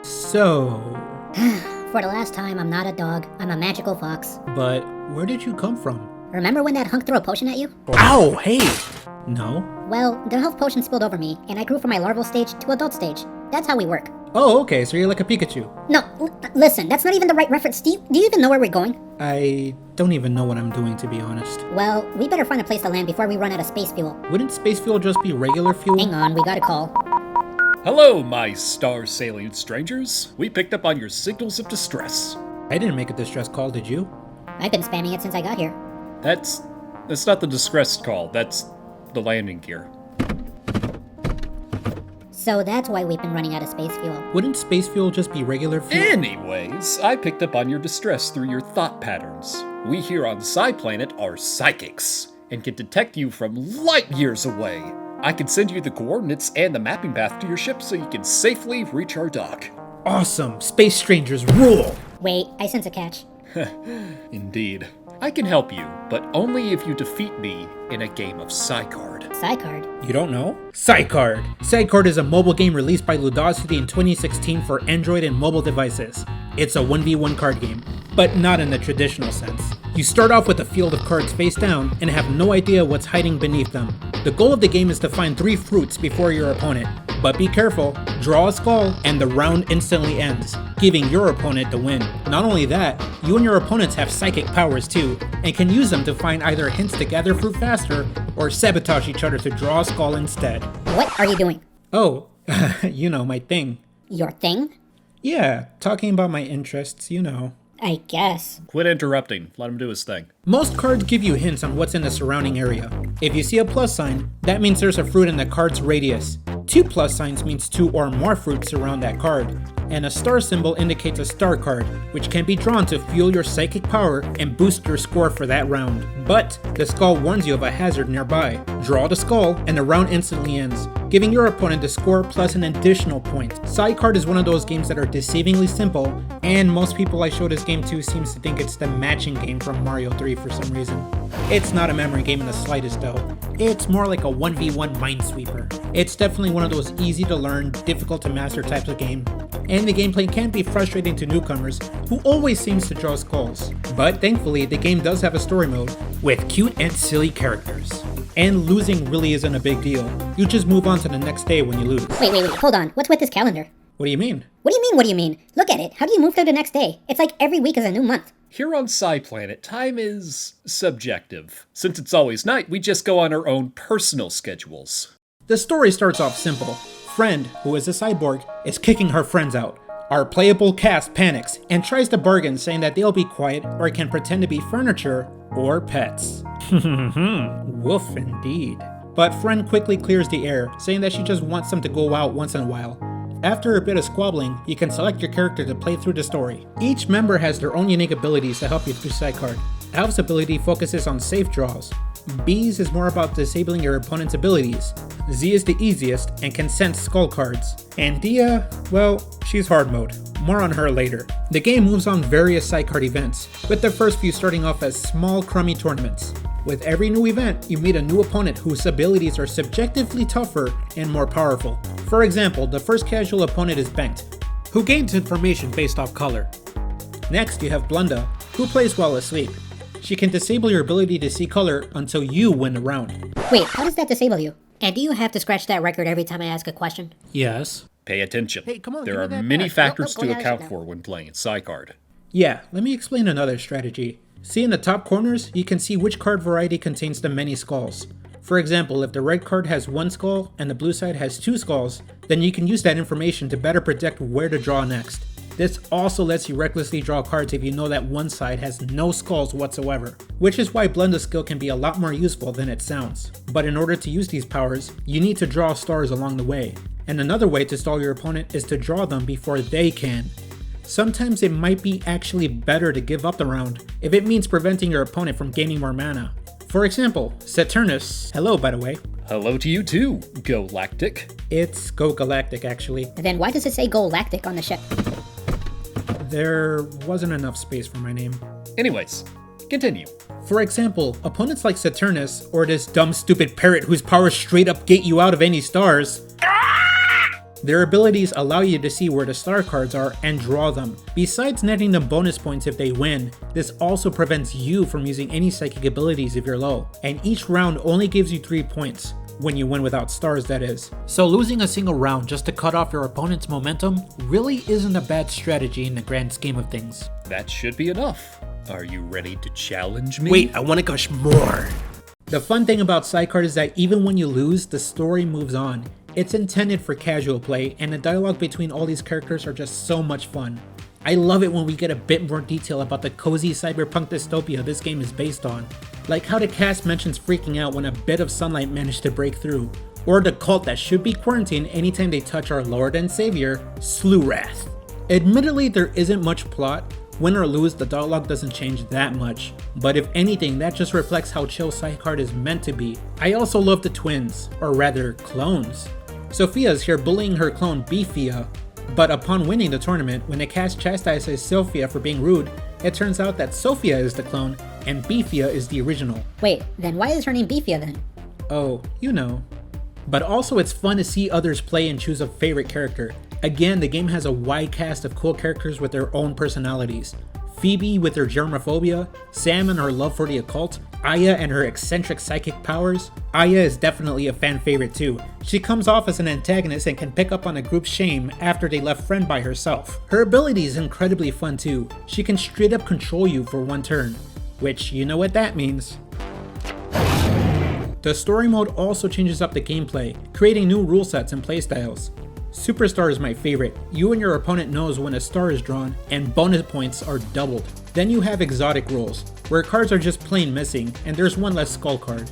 So... For the last time, I'm not a dog. I'm a magical fox. But where did you come from? Remember when that hunk threw a potion at you? Ow, hey! No? Well, the health potion spilled over me, and I grew from my larval stage to adult stage. That's how we work. Oh, okay, so you're like a Pikachu. No, listen, that's not even the right reference. Do you even know where we're going? I don't even know what I'm doing, to be honest. Well, we better find a place to land before we run out of space fuel. Wouldn't space fuel just be regular fuel? Hang on, we got a call. Hello, my star-salient strangers. We picked up on your signals of distress. I didn't make a distress call, did you? I've been spamming it since I got here. That's not the distress call, that's the landing gear. So that's why we've been running out of space fuel. Wouldn't space fuel just be regular fuel? Anyways, I picked up on your distress through your thought patterns. We here on PsyPlanet are psychics, and can detect you from light years away. I can send you the coordinates and the mapping path to your ship so you can safely reach our dock. Awesome! Space strangers rule! Wait, I sense a catch. Indeed. I can help you, but only if you defeat me in a game of Psycard. Psycard? You don't know? Psycard! Psycard is a mobile game released by Ludosity in 2016 for Android and mobile devices. It's a 1v1 card game, but not in the traditional sense. You start off with a field of cards face down and have no idea what's hiding beneath them. The goal of the game is to find 3 fruits before your opponent. But be careful, draw a skull, and the round instantly ends, giving your opponent the win. Not only that, you and your opponents have psychic powers too, and can use them to find either hints to gather fruit faster, or sabotage each other to draw a skull instead. What are you doing? Oh, you know, my thing. Your thing? Yeah, talking about my interests, you know. I guess. Quit interrupting, let him do his thing. Most cards give you hints on what's in the surrounding area. If you see a plus sign, that means there's a fruit in the card's radius. 2 plus signs means 2 or more fruits surround that card. And a star symbol indicates a star card, which can be drawn to fuel your psychic power and boost your score for that round. But the skull warns you of a hazard nearby. Draw the skull, and the round instantly ends, giving your opponent the score plus an additional point. Psycard is one of those games that are deceivingly simple, and most people I show this game to seems to think it's the matching game from Mario 3 for some reason. It's not a memory game in the slightest though. It's more like a 1v1 minesweeper. It's definitely one of those easy to learn, difficult to master types of game. And the gameplay can be frustrating to newcomers who always seems to draw skulls. But thankfully, the game does have a story mode with cute and silly characters. And losing really isn't a big deal. You just move on to the next day when you lose. Wait, hold on. What's with this calendar? What do you mean? What do you mean? Look at it. How do you move through the next day? It's like every week is a new month. Here on PsyPlanet, time is subjective. Since it's always night, we just go on our own personal schedules. The story starts off simple. Friend, who is a cyborg, is kicking her friends out. Our playable cast panics and tries to bargain, saying that they'll be quiet or can pretend to be furniture or pets. Woof indeed. But Friend quickly clears the air, saying that she just wants them to go out once in a while. After a bit of squabbling, you can select your character to play through the story. Each member has their own unique abilities to help you through Psycard. Alf's ability focuses on safe draws. B's is more about disabling your opponent's abilities. Z is the easiest and can sense skull cards. And Dia, well, she's hard mode. More on her later. The game moves on various Psycard events, with the first few starting off as small crummy tournaments. With every new event, you meet a new opponent whose abilities are subjectively tougher and more powerful. For example, the first casual opponent is Bengt, who gains information based off color. Next, you have Blunda, who plays while asleep. She can disable your ability to see color until you win the round. Wait, how does that disable you? And do you have to scratch that record every time I ask a question? Yes. Pay attention. Hey, come on, there give me are that many back. factors Go to ahead, account sit for when playing Psycard. Yeah, let me explain another strategy. See in the top corners, you can see which card variety contains the many skulls. For example, if the red card has 1 skull and the blue side has 2 skulls, then you can use that information to better predict where to draw next. This also lets you recklessly draw cards if you know that one side has no skulls whatsoever, which is why Blunda's skill can be a lot more useful than it sounds. But in order to use these powers, you need to draw stars along the way. And another way to stall your opponent is to draw them before they can. Sometimes it might be actually better to give up the round if it means preventing your opponent from gaining more mana. For example, Saturnus, hello by the way. Hello to you too, GoLactic. It's GoGalactic actually. Then why does it say GoLactic on the ship? There wasn't enough space for my name. Anyways, continue. For example, opponents like Saturnus, or this dumb stupid parrot whose powers straight up gate you out of any stars, Their abilities allow you to see where the star cards are and draw them. Besides netting them bonus points if they win, this also prevents you from using any psychic abilities if you're low, and each round only gives you 3 points. When you win without stars, that is. So losing a single round just to cut off your opponent's momentum really isn't a bad strategy in the grand scheme of things. That should be enough. Are you ready to challenge me? Wait, I want to gush more. The fun thing about Psycard is that even when you lose, the story moves on. It's intended for casual play, and the dialogue between all these characters are just so much fun. I love it when we get a bit more detail about the cozy cyberpunk dystopia this game is based on. Like how the cast mentions freaking out when a bit of sunlight managed to break through, or the cult that should be quarantined anytime they touch our Lord and Savior, Slewrath. Admittedly, there isn't much plot. Win or lose, the dialogue doesn't change that much, but if anything, that just reflects how chill Psycard is meant to be. I also love the twins, or rather, clones. Sophia's here bullying her clone Beefia, but upon winning the tournament, when the cast chastises Sophia for being rude, it turns out that Sophia is the clone, and Beefia is the original. Wait, then why is her name Beefia then? Oh, you know. But also it's fun to see others play and choose a favorite character. Again, the game has a wide cast of cool characters with their own personalities. Phoebe with her germophobia, Sam and her love for the occult, Aya and her eccentric psychic powers. Aya is definitely a fan favorite too. She comes off as an antagonist and can pick up on a group's shame after they left Friend by herself. Her ability is incredibly fun too. She can straight up control you for one turn, which you know what that means. The story mode also changes up the gameplay, creating new rule sets and playstyles. Superstar is my favorite. You and your opponent knows when a star is drawn, and bonus points are doubled. Then you have exotic rules, where cards are just plain missing, and there's one less skull card.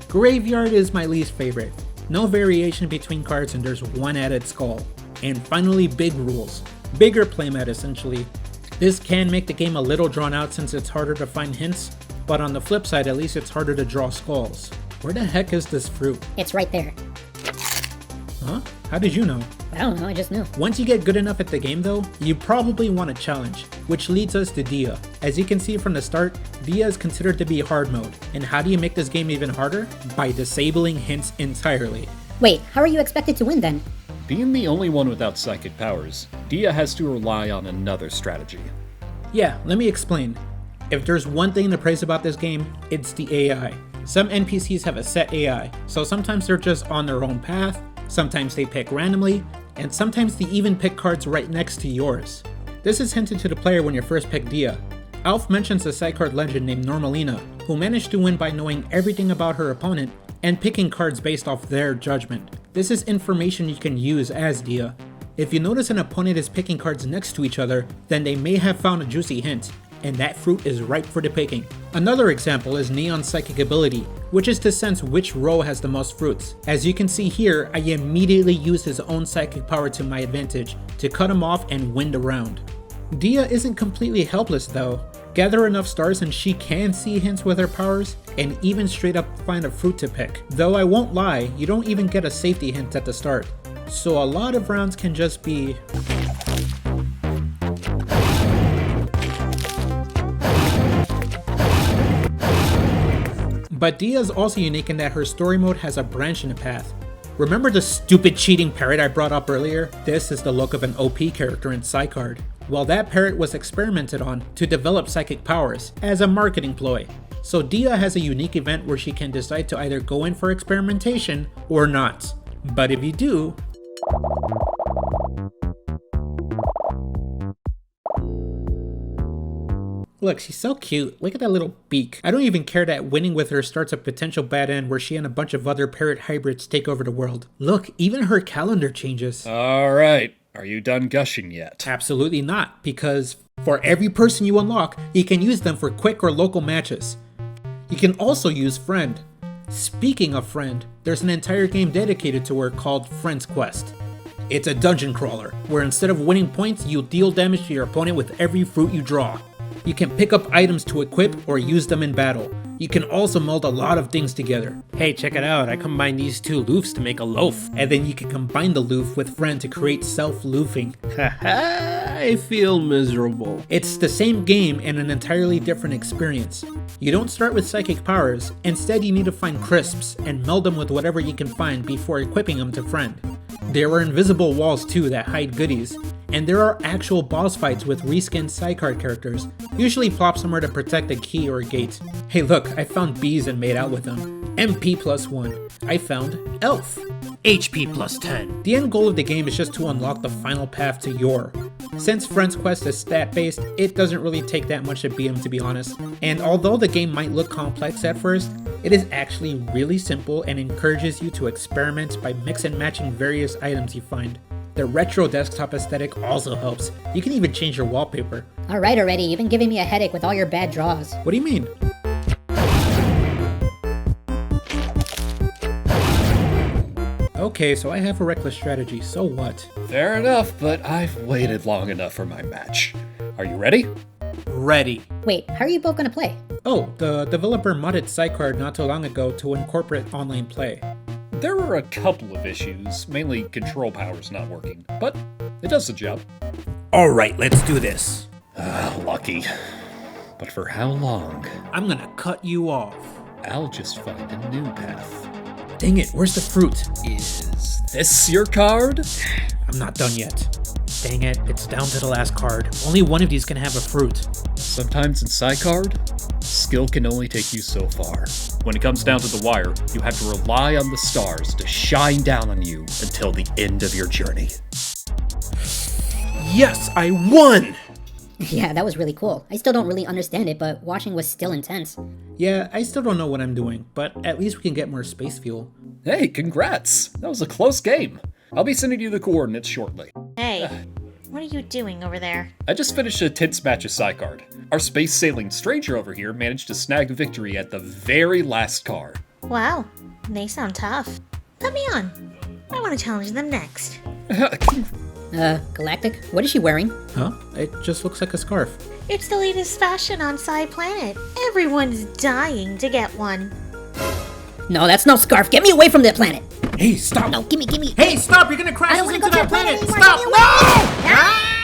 Graveyard is my least favorite. No variation between cards and there's one added skull. And finally, big rules. Bigger playmat essentially. This can make the game a little drawn out since it's harder to find hints, but on the flip side at least it's harder to draw skulls. Where the heck is this fruit? It's right there. Huh? How did you know? I don't know, I just knew. Once you get good enough at the game though, you probably want a challenge, which leads us to Dia. As you can see from the start, Dia is considered to be hard mode. And how do you make this game even harder? By disabling hints entirely. Wait, how are you expected to win then? Being the only one without psychic powers, Dia has to rely on another strategy. Yeah, let me explain. If there's one thing to praise about this game, it's the AI. Some NPCs have a set AI, so sometimes they're just on their own path, sometimes they pick randomly, and sometimes they even pick cards right next to yours. This is hinted to the player when you first pick Dia. Alf mentions a Psycard legend named Normalina, who managed to win by knowing everything about her opponent and picking cards based off their judgment. This is information you can use as Dia. If you notice an opponent is picking cards next to each other, then they may have found a juicy hint, and that fruit is ripe for the picking. Another example is Neon's psychic ability, which is to sense which row has the most fruits. As you can see here, I immediately used his own psychic power to my advantage to cut him off and win the round. Dia isn't completely helpless though. Gather enough stars and she can see hints with her powers, and even straight up find a fruit to pick. Though I won't lie, you don't even get a safety hint at the start. So a lot of rounds can just be... But Dia is also unique in that her story mode has a branch in the path. Remember the stupid cheating parrot I brought up earlier? This is the look of an OP character in Psycard. Well, that parrot was experimented on to develop psychic powers as a marketing ploy. So Dia has a unique event where she can decide to either go in for experimentation or not. But if you do, look, she's so cute. Look at that little beak. I don't even care that winning with her starts a potential bad end where she and a bunch of other parrot hybrids take over the world. Look, even her calendar changes. Alright, are you done gushing yet? Absolutely not, because for every person you unlock, you can use them for quick or local matches. You can also use Friend. Speaking of Friend, there's an entire game dedicated to her called Friend's Quest. It's a dungeon crawler, where instead of winning points, you deal damage to your opponent with every fruit you draw. You can pick up items to equip or use them in battle. You can also meld a lot of things together. Hey, check it out, I combined these two loofs to make a loaf. And then you can combine the loof with Friend to create self-loofing. Haha, I feel miserable. It's the same game and an entirely different experience. You don't start with psychic powers, instead you need to find crisps and meld them with whatever you can find before equipping them to Friend. There are invisible walls too that hide goodies, and there are actual boss fights with reskinned Psycard characters, usually plop somewhere to protect a key or a gate. Hey look, I found bees and made out with them. MP +1. I found Elf. HP +10. The end goal of the game is just to unlock the final path to Yor. Since Friend's Quest is stat-based, it doesn't really take that much to beat him, to be honest. And although the game might look complex at first, it is actually really simple and encourages you to experiment by mix and matching various items you find. The retro desktop aesthetic also helps. You can even change your wallpaper. Alright already, you've been giving me a headache with all your bad draws. What do you mean? Okay, so I have a reckless strategy, so what? Fair enough, but I've waited long enough for my match. Are you ready? Ready. Wait, how are you both gonna play? Oh, the developer modded Psycard not too long ago to incorporate online play. There were a couple of issues, mainly control powers not working, but it does the job. Alright, let's do this. Lucky. But for how long? I'm gonna cut you off. I'll just find a new path. Dang it, where's the fruit? Is this your card? I'm not done yet. Dang it, it's down to the last card. Only one of these can have a fruit. Sometimes in Psycard, skill can only take you so far. When it comes down to the wire, you have to rely on the stars to shine down on you until the end of your journey. Yes, I won! Yeah, that was really cool. I still don't really understand it, but watching was still intense. Yeah, I still don't know what I'm doing, but at least we can get more space fuel. Hey, congrats! That was a close game. I'll be sending you the coordinates shortly. Hey, what are you doing over there? I just finished a tense match of Psycard. Our space-sailing stranger over here managed to snag a victory at the very last card. Wow, they sound tough. Put me on. I want to challenge them next. Galactic, what is she wearing? Huh? It just looks like a scarf. It's the latest fashion on Psy Planet. Everyone's dying to get one. No, that's no scarf. Get me away from that planet. Hey, stop! No, gimme. Hey, stop! You're gonna crash I don't us want into to go that to that planet planet! anymore. Stop! Get me away! No! Ah!